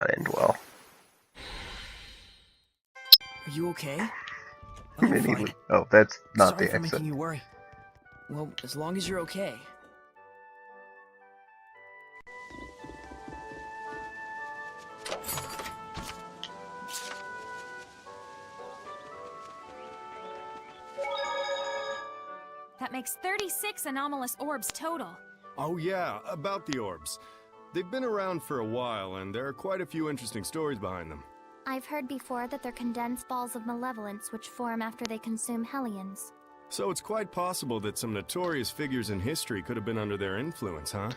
Not end well. Are you okay? Fine. Oh, that's not Sorry the for exit. making you worry. Well, as long as you're okay. That makes 36 anomalous orbs total. Oh yeah, about the orbs. They've been around for a while, and there are quite a few interesting stories behind them. I've heard before that they're condensed balls of malevolence which form after they consume Hellions. So it's quite possible that some notorious figures in history could have been under their influence, huh?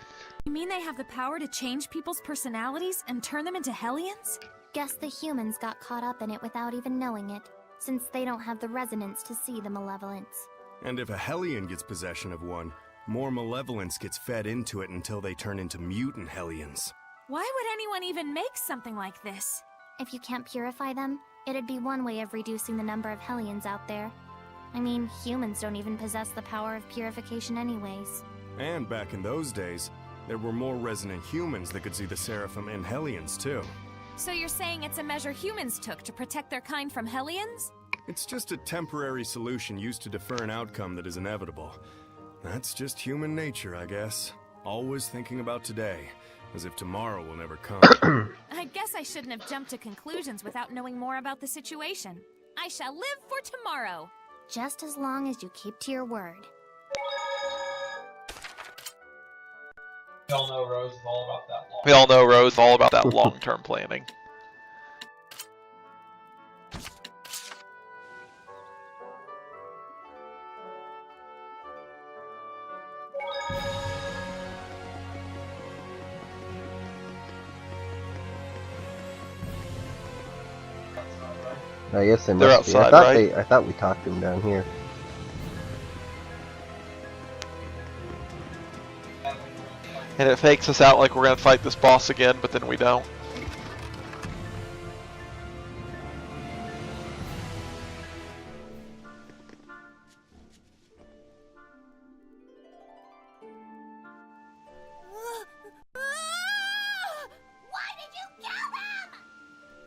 You mean they have the power to change people's personalities and turn them into Hellions? Guess the humans got caught up in it without even knowing it, since they don't have the resonance to see the malevolence. And if a Hellion gets possession of one, more malevolence gets fed into it until they turn into mutant Hellions. Why would anyone even make something like this? If you can't purify them, it'd be one way of reducing the number of Hellions out there. I mean, humans don't even possess the power of purification anyways. And back in those days, there were more resonant humans that could see the Seraphim and Hellions too. So you're saying it's a measure humans took to protect their kind from Hellions? It's just a temporary solution used to defer an outcome that is inevitable. That's just human nature, I guess. Always thinking about today, as if tomorrow will never come. I guess I shouldn't have jumped to conclusions without knowing more about the situation. I shall live for tomorrow. Just as long as you keep to your word. We all know Rose is all about that long. We all know Rose is all about that long-term planning. I guess they They're must be. outside, right? I thought we talked to them down here. And it fakes us out like we're gonna fight this boss again, but then we don't. Why did you kill them?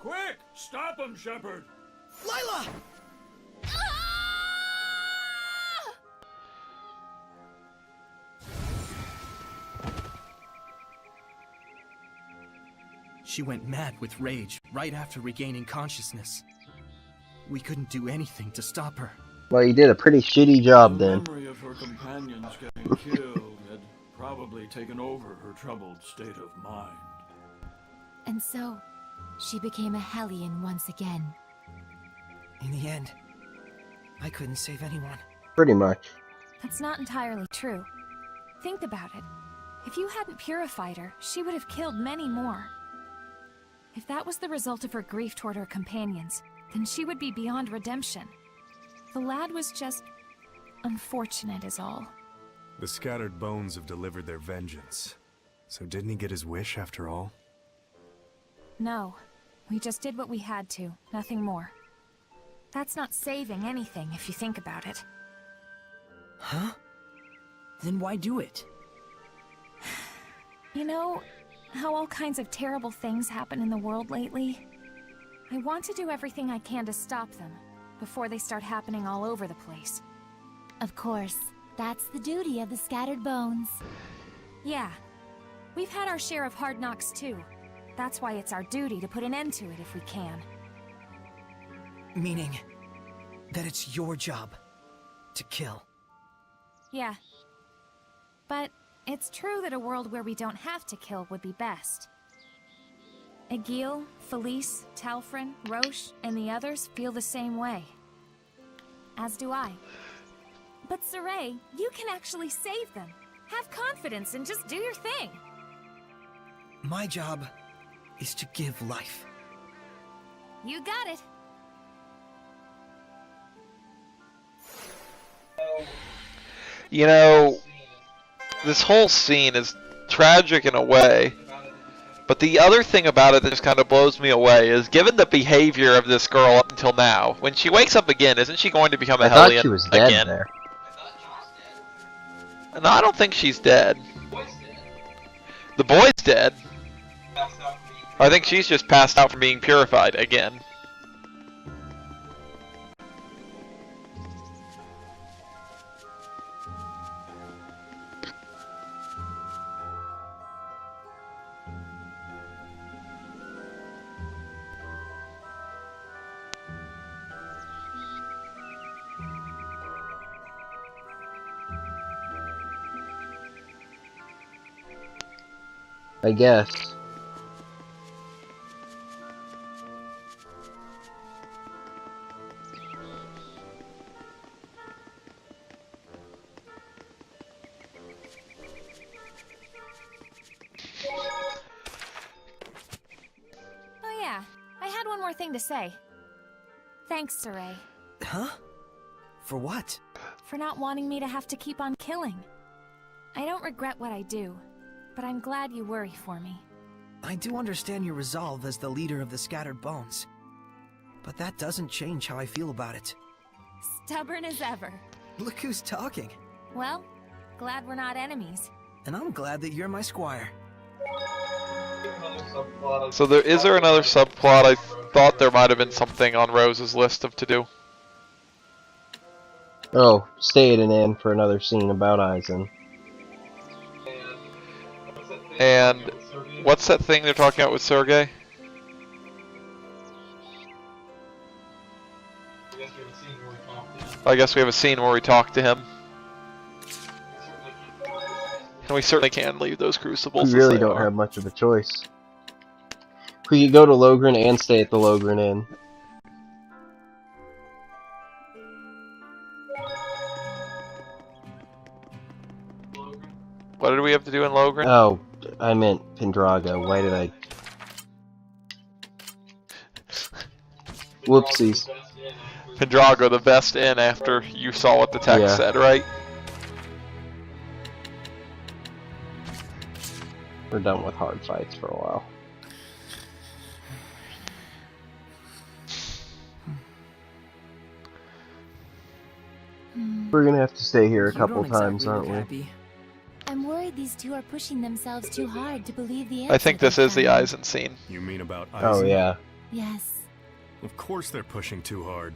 Quick! Stop him, Shepard! Lila! She went mad with rage right after regaining consciousness. We couldn't do anything to stop her. Well, you did a pretty shitty job then. The memory of her companions getting killed had probably taken over her troubled state of mind. And so, she became a Hellion once again. In the end, I couldn't save anyone. Pretty much. That's not entirely true. Think about it. If you hadn't purified her, she would have killed many more. If that was the result of her grief toward her companions, then she would be beyond redemption. The lad was just unfortunate is all. The scattered bones have delivered their vengeance. So didn't he get his wish after all? No. We just did what we had to, nothing more. That's not saving anything if you think about it. Huh? Then why do it? You know how all kinds of terrible things happen in the world lately? I want to do everything I can to stop them before they start happening all over the place. Of course, that's the duty of the scattered bones. Yeah. We've had our share of hard knocks too. That's why it's our duty to put an end to it if we can. Meaning that it's your job to kill. Yeah. But it's true that a world where we don't have to kill would be best. Egil, Felice, Talfrin, Roche, and the others feel the same way. As do I. But Saray, you can actually save them. Have confidence and just do your thing. My job is to give life. You got it. You know, this whole scene is tragic in a way, but the other thing about it that just kind of blows me away is given the behavior of this girl up until now, when she wakes up again, isn't she going to become a Hellion I thought she was dead again? there. No, I don't think she's dead. The boy's dead. I think she's just passed out from being purified again. I guess. Oh yeah, I had one more thing to say. Thanks, Saray, Huh? For what? for not wanting me to have to keep on killing. I don't regret what I do, but I'm glad you worry for me. I do understand your resolve as the leader of the Scattered Bones. But that doesn't change how I feel about it. Stubborn as ever. Look who's talking. Well, glad we're not enemies. And I'm glad that you're my squire. So is there another subplot? I thought there might have been something on Rose's list of to-do. Oh, stay at an inn for another scene about Aizen. And what's that thing they're talking about with Sergei? I guess we have a scene where we talk to him. And we certainly can leave those crucibles. We really don't have much of a choice. We could go to Logren and stay at the Logren Inn. What did we have to do in Logren? Oh, I meant Pendraga. Why did I... Whoopsies. Pendrago, the best inn after you saw what the text said, right? We're done with hard fights for a while. We're gonna have to stay here a couple times, aren't we? I'm worried these two are pushing themselves too hard to believe the answer. I think this they is the found. Aizen scene. You mean about Aizen? Oh, yeah. Yes. Of course they're pushing too hard.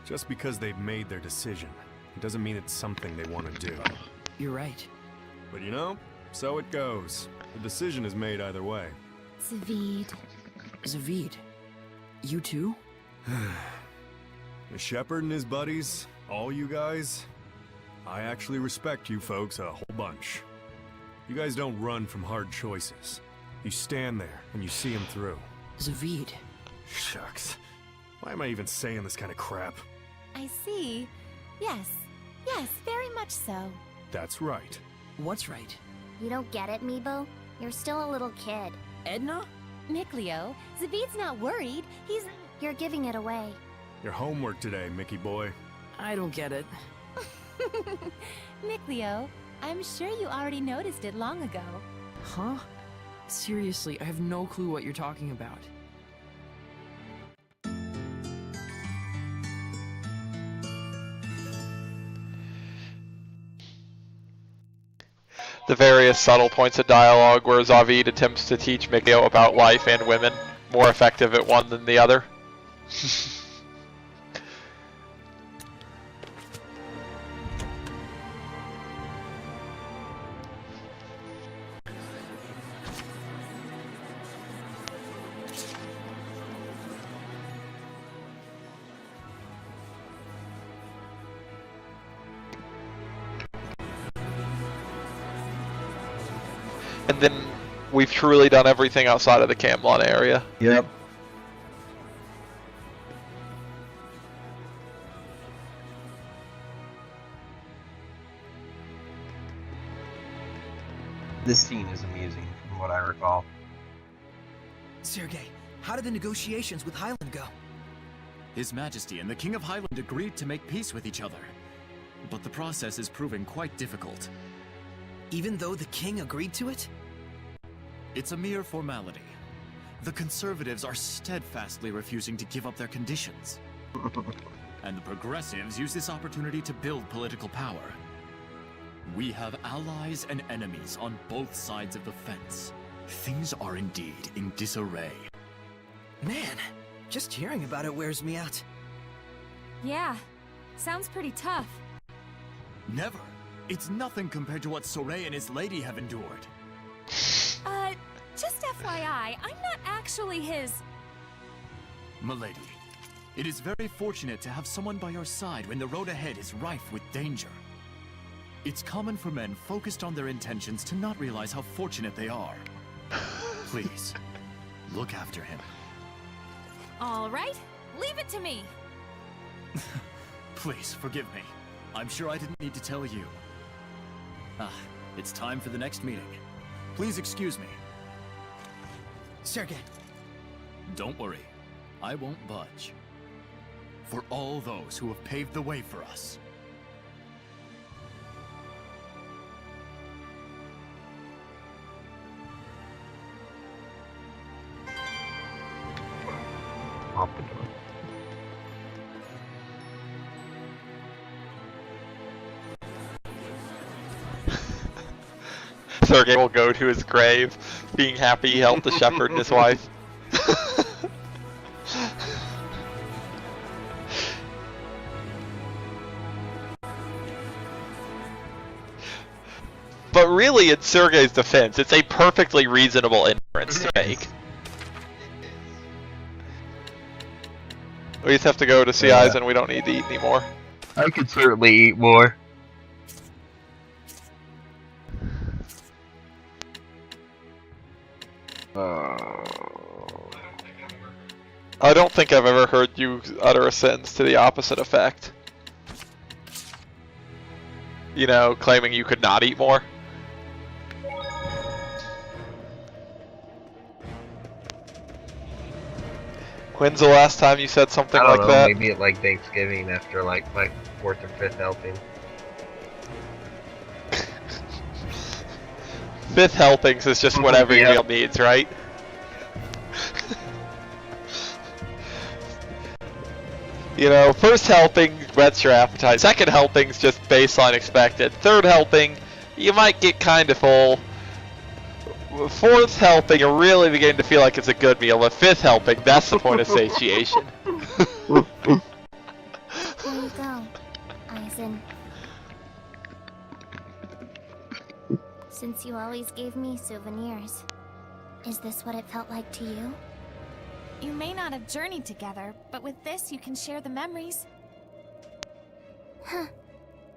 Just because they've made their decision, it doesn't mean it's something they want to do. You're right. But you know, so it goes. The decision is made either way. Zavid. Zavid. You too? The shepherd and his buddies, all you guys, I actually respect you folks a whole bunch. You guys don't run from hard choices. You stand there and you see them through. Zavid. Shucks. Why am I even saying this kind of crap? I see. Yes. Yes, very much so. That's right. What's right? You don't get it, Meebo? You're still a little kid. Edna? Mikleo, Zavid's not worried. He's... You're giving it away. Your homework today, Mickey boy. I don't get it. Mikleo, I'm sure you already noticed it long ago. Huh? Seriously, I have no clue what you're talking about. The various subtle points of dialogue where Zavid attempts to teach Mikio about life and women, more effective at one than the other. And then we've truly done everything outside of the Camlon area. Yep. This scene is amusing, from what I recall. Sergei, how did the negotiations with Highland go? His Majesty and the King of Highland agreed to make peace with each other. But the process is proving quite difficult. Even though the king agreed to it? It's a mere formality. The conservatives are steadfastly refusing to give up their conditions. And the progressives use this opportunity to build political power. We have allies and enemies on both sides of the fence. things are indeed in disarray. Man, just hearing about it wears me out. Yeah, sounds pretty tough. Never. It's nothing compared to what Soray and his lady have endured. Just FYI, I'm not actually his... Milady, it is very fortunate to have someone by your side when the road ahead is rife with danger. It's common for men focused on their intentions to not realize how fortunate they are. Please, look after him. All right, leave it to me. Please, forgive me. I'm sure I didn't need to tell you. It's time for the next meeting. Please excuse me. Sergei. Don't worry. I won't budge. For all those who have paved the way for us. Sergei will go to his grave, being happy he helped the shepherd and his wife. But really, in Sergei's defense, it's a perfectly reasonable inference to make. We just have to go to see Eisen, we don't need to eat anymore. I could certainly eat more. I don't think I've ever heard you utter a sentence to the opposite effect. You know, claiming you could not eat more. When's the last time you said something like that? Maybe at like Thanksgiving after like my 4th or 5th helping. 5th helpings is just what every meal needs, right? You know, 1st helping whets your appetite. 2nd helping's just baseline expected. 3rd helping, you might get kind of full. 4th helping, you're really beginning to feel like it's a good meal. But 5th helping, that's the point of satiation. Here you go, Eisen. Since you always gave me souvenirs, is this what it felt like to you? You may not have journeyed together, but with this you can share the memories. Huh.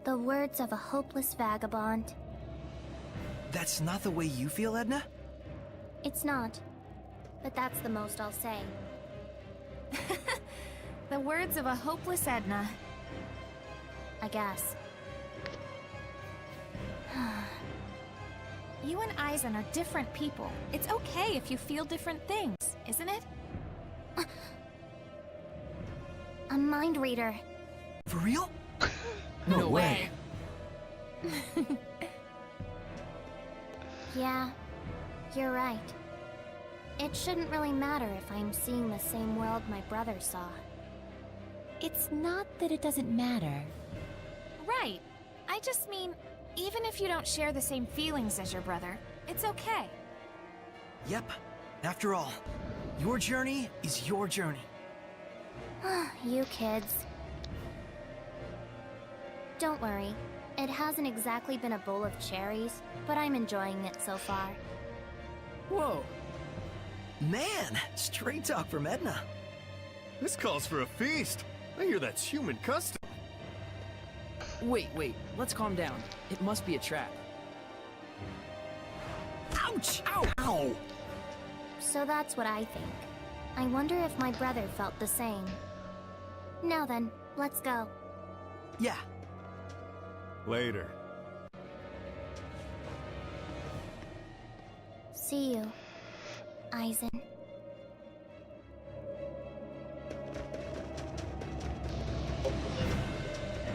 The words of a hopeless vagabond. That's not the way you feel, Edna? It's not. But that's the most I'll say. The words of a hopeless Edna. I guess. You and Eisen are different people. It's okay if you feel different things, isn't it? A mind reader. For real? No way. Yeah, you're right. It shouldn't really matter if I'm seeing the same world my brother saw. It's not that it doesn't matter. Right. I just mean, even if you don't share the same feelings as your brother, it's okay. Yep. After all, your journey is your journey. You kids. Don't worry. It hasn't exactly been a bowl of cherries, but I'm enjoying it so far. Whoa. Man, straight talk from Edna. This calls for a feast. I hear that's human custom. Wait, let's calm down. It must be a trap. Ouch! Ow! Ow! So that's what I think. I wonder if my brother felt the same. Now then, let's go. Yeah. Later. See you, Eisen.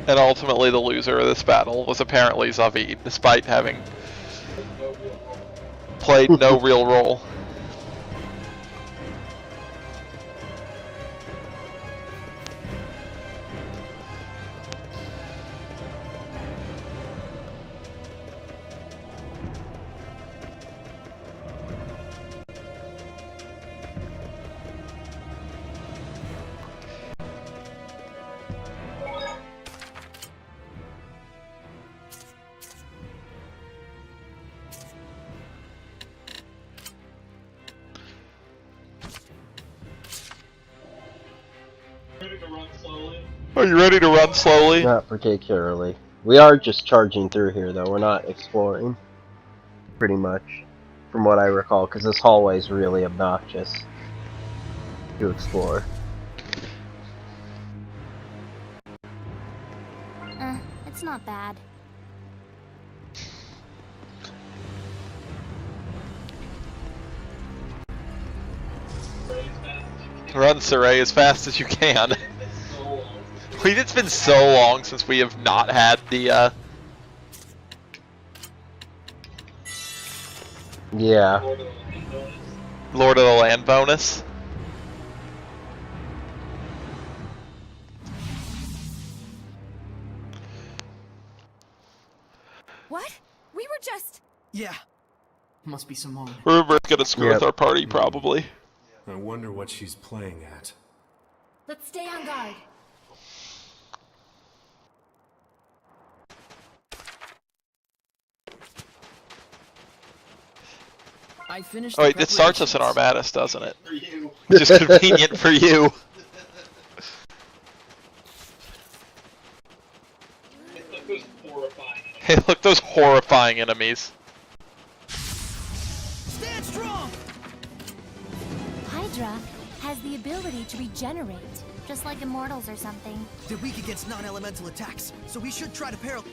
And ultimately the loser of this battle was apparently Zavid, despite having played no real role. run slowly? Are you ready to run slowly? Not particularly. We are just charging through here, though. We're not exploring. Pretty much. From what I recall, because this hallway is really obnoxious to explore. It's not bad. Run, Saray, as fast as you can. It's been so long since we have not had the, Yeah. Lord of the Land bonus. What? We were just... Yeah. Must be Simone. Ruber's gonna screw with our party, probably. I wonder what she's playing at. Let's stay on guard. I finished. Oh wait, this starts us in Armatus, doesn't it? Just convenient for you. Hey, look, those horrifying enemies. Stand strong. Hydra has the ability to regenerate. Just like immortals or something. They're weak against non-elemental attacks, so we should try to paralyze.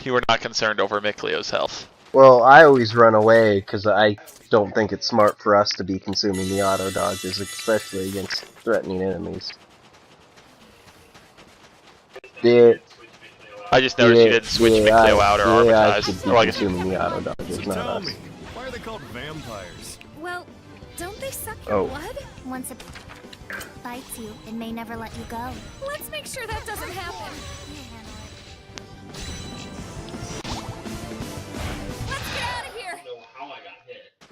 You were not concerned over Miklio's health. Well, I always run away because I don't think it's smart for us to be consuming the auto dodges, especially against threatening enemies. I just noticed you didn't switch Miklio out or I Armitage. should be Or like, consuming the auto dodges, not Tell us. me, why are they called vampires? Well, don't they suck your Oh. blood? Once it bites you, it may never let you go. Let's make sure that doesn't happen. Let's get out of here.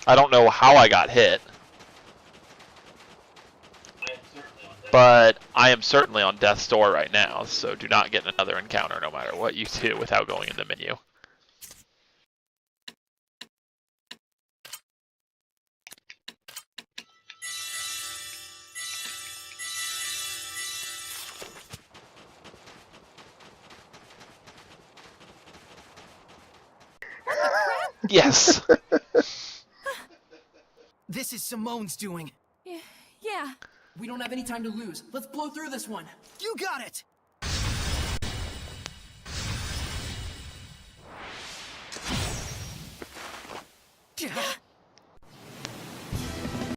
I don't know how I got hit. But I am certainly on death's door right now, so do not get another encounter no matter what you do without going in the menu. Yes! This is Simone's doing. Yeah. We don't have any time to lose. Let's blow through this one. You got it.